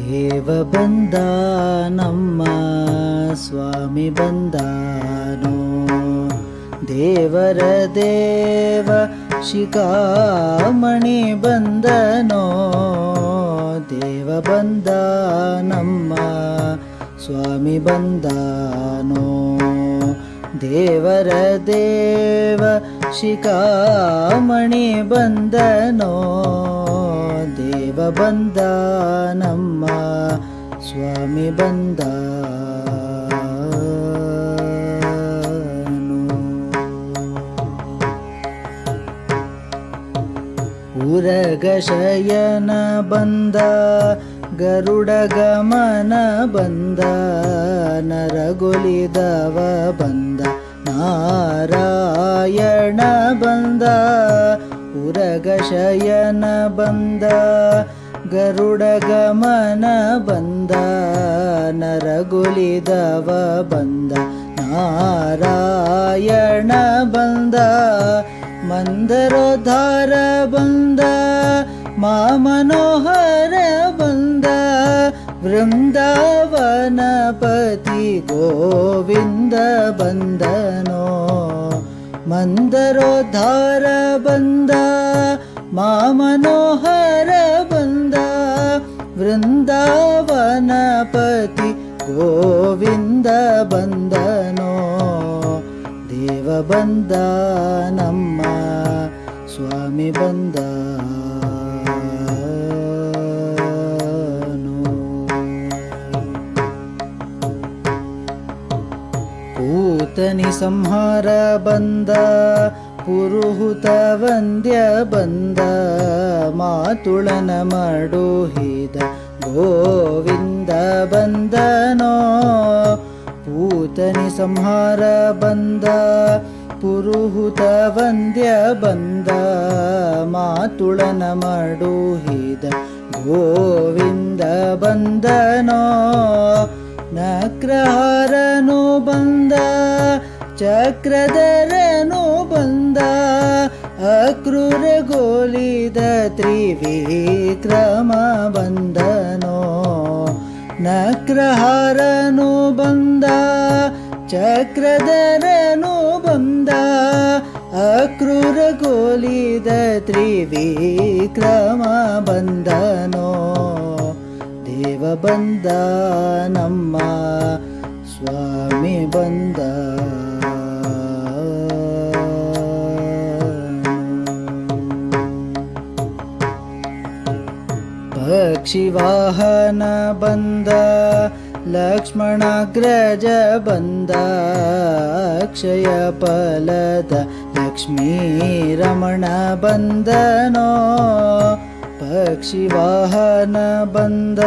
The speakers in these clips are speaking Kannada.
ದೇವ ಬಂದ ನಮ್ಮ ಸ್ವಾಮಿ ಬಂದಾನೋ, ದೇವರ ದೇವ ಶಿಖಾಮಣಿ ಬಂದನೋ. ದೇವ ಬಂದ ನಮ್ಮ ಸ್ವಾಮಿ ಬಂದಾನೋ, ದೇವರ ದೇವ ಶಿಖಾಮಣಿ ಬಂದನೋ. ದೇವ ಬಂದ ನಮ್ಮ ಸ್ವಾಮಿ ಬಂದಾನೋ. ಉರಗ ಶಯನ ಬಂದ ಗರುಡ ಗಮನ ಬಂದ, ನರಗೊಲಿದವ ಬಂದ ನಾರಾಯಣ ಬಂದ. ಉರಗ ಶಯನ ಬಂದ ಗರುಡ ಗಮನ ಬಂದ, ನರಗೊಲಿದವ ಬಂದ ನಾರಾಯಣ ಬಂದ. ಮಂದರೋದ್ಧಾರ ಬಂದ ಮಾಮನೋಹರ ಬಂದ, ವೃಂದಾವನಪತಿ ಗೋವಿಂದ ಬಂದನೋ. ಮಂದರೋದ್ಧಾರ ಬಂದ ಮಾಮನೋಹರ ಬಂದ, ವೃಂದಾವನಪತಿ ಗೋವಿಂದ ಬಂದನೋ. ದೇವ ಬಂದ ನಮ್ಮ ಸ್ವಾಮಿ ಬಂದಾನೋ. ಪೂತನಿ ಸಂಹಾರ ಬಂದ ಪುರುಹುತ ವಂದ್ಯ ಬಂದ, ಮಾತುಳನ ಮಡುಹಿದ ಗೋವಿಂದ ಬಂದನೋ. ಪೂತನಿ ಸಂಹಾರ ಬಂದ ಪುರುಹುತ ವಂದ್ಯ ಬಂದ, ಮಾತುಳನ ಮಡುಹಿದ ಗೋವಿಂದ ಬಂದನೋ. ನಕ್ರಹಾರನು ಬಂದ ಚಕ್ರಧರನು ಬಂದ, ಅಕ್ರೂರಗೊಲಿದ ತ್ರಿವಿಕ್ರಮ ಬಂದನೋ. ನಕ್ರಹಾರನು ಬಂದ ಚಕ್ರಧರನು ಬಂದ, ಅಕ್ರೂರಗೊಲಿದ ತ್ರಿವಿಕ್ರಮ ಬಂದನೋ. ದೇವ ಬಂದ ನಮ್ಮ ಸ್ವಾಮಿ ಬಂದ. ಪಕ್ಷಿವಾಹನ ಬಂದ ಲಕ್ಷ್ಮಣಾಗ್ರಜ ಬಂದ, ಅಕ್ಷಯ ಫಲದ ಲಕ್ಷ್ಮೀ ರಮಣ ಬಂದನೋ. ಪಕ್ಷಿವಾಹನ ಬಂದ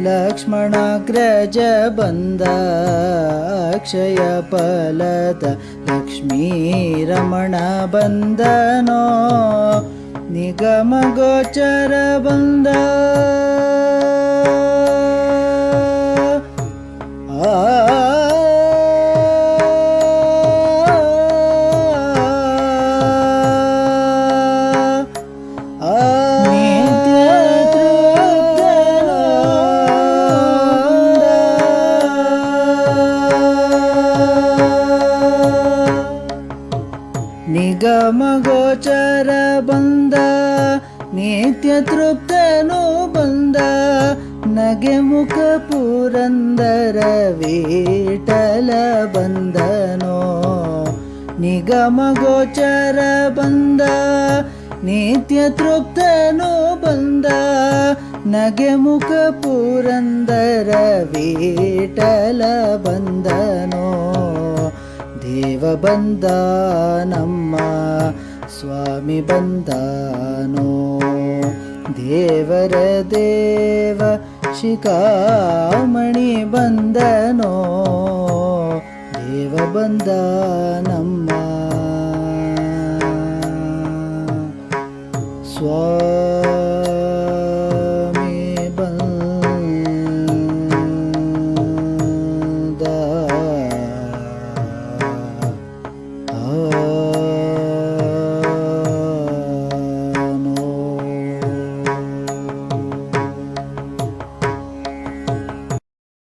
ಲಕ್ಷ್ಮಣಾಗ್ರಜ ಬಂದ, ಅಕ್ಷಯ ಫಲದ ಲಕ್ಷ್ಮೀ ರಮಣ ಬಂದನೋ. ನಿಗಮ ಗೋಚರ ಬಂದ ನಿಗಮ ಗೋಚರ ಬಂದ ನಿತ್ಯ ತೃಪ್ತನು ಬಂದ, ನಗೆ ಮುಖ ಪುರಂದರ ವಿಠಲ ಬಂದನೋ. ನಿಗಮ ಗೋಚರ ಬಂದ ನಿತ್ಯ ತೃಪ್ತನು ಬಂದ, ನಗೆ ಮುಖ ಪುರಂದರ ವಿಠಲ ಬಂದನೋ. ದೇವ ಬಂದ ನಮ್ಮ ಸ್ವಾಮಿ ಬಂದಾನೋ, ದೇವರ ದೇವ ಶಿಖಾಮಣಿ ಬಂದನೋ. ದೇವ ಬಂದ ನಮ್ಮ ಸ್ವಾಮಿ